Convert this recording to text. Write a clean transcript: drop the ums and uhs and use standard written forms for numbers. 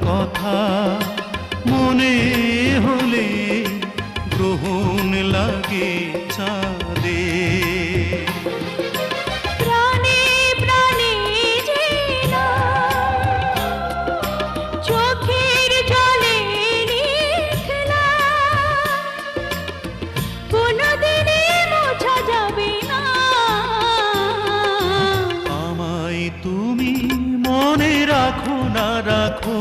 কথা মনে হলে গ্রহণ লাগে চাঁদে। প্রাণে প্রাণে যেনা চোখের জলে লিখলা, কোনদিনে মোছা যাবে না। আমায় তুমি মনে রাখো না রাখো,